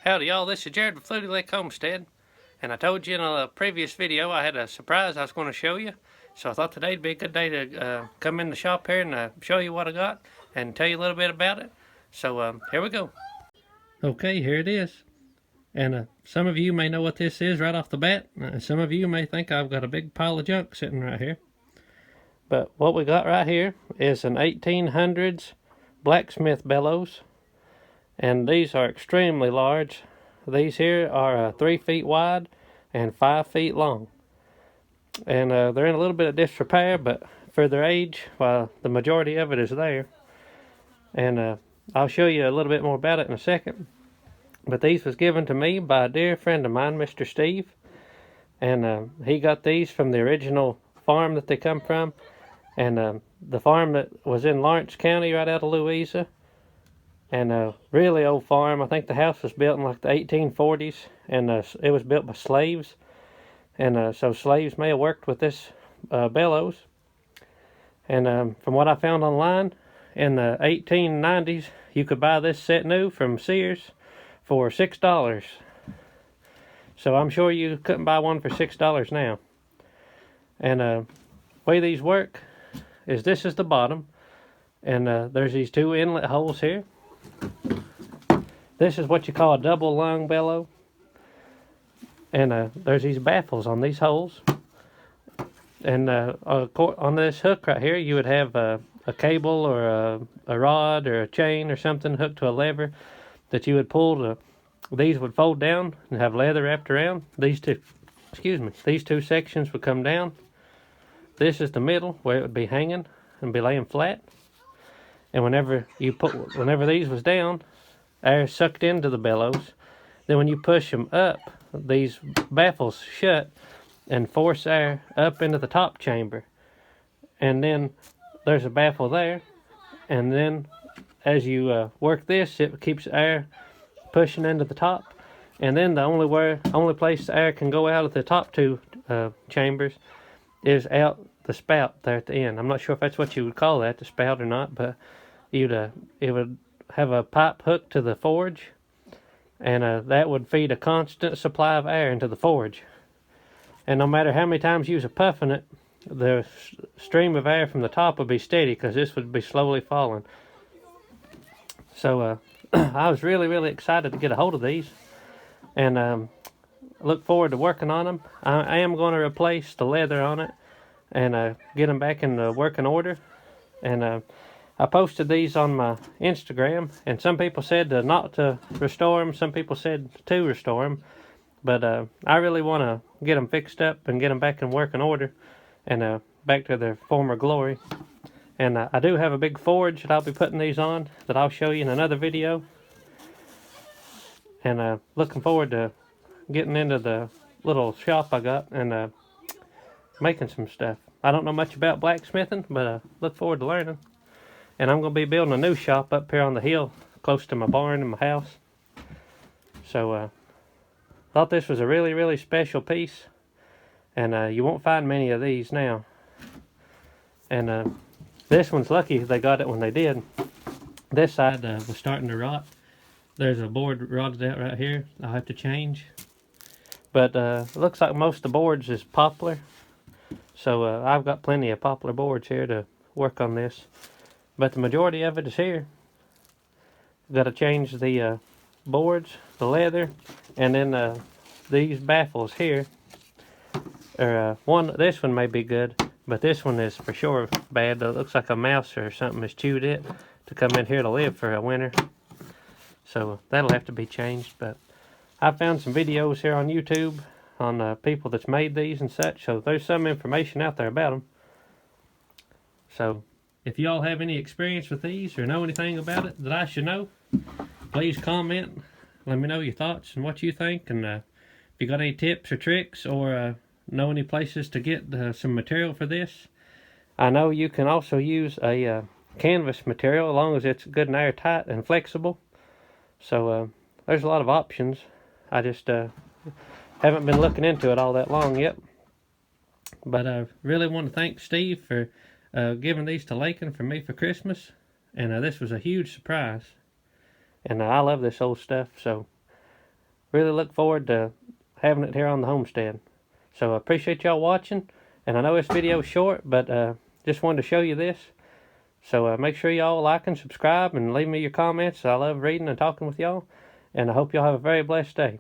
Howdy y'all, this is Jared with Fluty Homestead, and I told you in a previous video I had a surprise I was going to show you, so I thought today'd be a good day to come in the shop here and show you what I got and tell you a little bit about it. So here we go. Okay, here it is, and some of you may know what this is right off the bat, and some of you may think I've got a big pile of junk sitting right here. But what we got right here is an 1800's Blacksmith Bellows. And these are extremely large. These here are 3 feet wide and 5 feet long. And they're in a little bit of disrepair, but for their age, well, the majority of it is there. And I'll show you a little bit more about it in a second. But these was given to me by a dear friend of mine, Mr. Steve. And he got these from the original farm that they come from. And the farm that was in Lawrence County right out of Louisa. And a really old farm. I think the house was built in like the 1840s, and it was built by slaves. And so slaves may have worked with this bellows. And from what I found online, in the 1890s, you could buy this set new from Sears for $6. So I'm sure you couldn't buy one for $6 now. And the way these work is this is the bottom, and there's these 2 inlet holes here. This is what you call a double lung bellow, and there's these baffles on these holes, and on this hook right here you would have a cable or a rod or a chain or something hooked to a lever that you would pull. These would fold down and have leather wrapped around. These two sections would come down. This is the middle where it would be hanging and be laying flat. And whenever these was down, air sucked into the bellows. Then when you push them up, these baffles shut and force air up into the top chamber. And then there's a baffle there. And then as you work this, it keeps air pushing into the top. And then the only place the air can go out of the top 2 chambers is out the spout there at the end. I'm not sure if that's what you would call that, the spout or not, but it would have a pipe hooked to the forge, and that would feed a constant supply of air into the forge. And no matter how many times you was puffing it, the stream of air from the top would be steady, because this would be slowly falling. So I was really excited to get a hold of these, and look forward to working on them. I am going to replace the leather on it and get them back in the working order. And I posted these on my Instagram, and some people said not to restore them, some people said to restore them, but I really want to get them fixed up and get them back in working order and back to their former glory. And I do have a big forge that I'll be putting these on that I'll show you in another video. And looking forward to getting into the little shop I got and making some stuff. I don't know much about blacksmithing, but look forward to learning. And I'm going to be building a new shop up here on the hill close to my barn and my house. So thought this was a really special piece. And you won't find many of these now. And this one's lucky they got it when they did. This side was starting to rot. There's a board rotted out right here I'll have to change. But it looks like most of the boards is poplar. So I've got plenty of poplar boards here to work on this. But the majority of it is here. Got to change the boards, the leather, and then these baffles here. This one may be good, but this one is for sure bad. It looks like a mouse or something has chewed it to come in here to live for a winter. So that'll have to be changed. But I found some videos here on YouTube on people that's made these and such. So there's some information out there about them. So if y'all have any experience with these or know anything about it that I should know, please comment. Let me know your thoughts and what you think. And if you got any tips or tricks or know any places to get some material for this. I know you can also use a canvas material as long as it's good and airtight and flexible. So there's a lot of options. I just haven't been looking into it all that long yet. But I really want to thank Steve for giving these to Lakin for me for Christmas. And this was a huge surprise. And I love this old stuff, so really look forward to having it here on the homestead. So I appreciate y'all watching, and I know this video is short, but just wanted to show you this. So make sure y'all like and subscribe and leave me your comments. I love reading and talking with y'all, and I hope y'all have a very blessed day.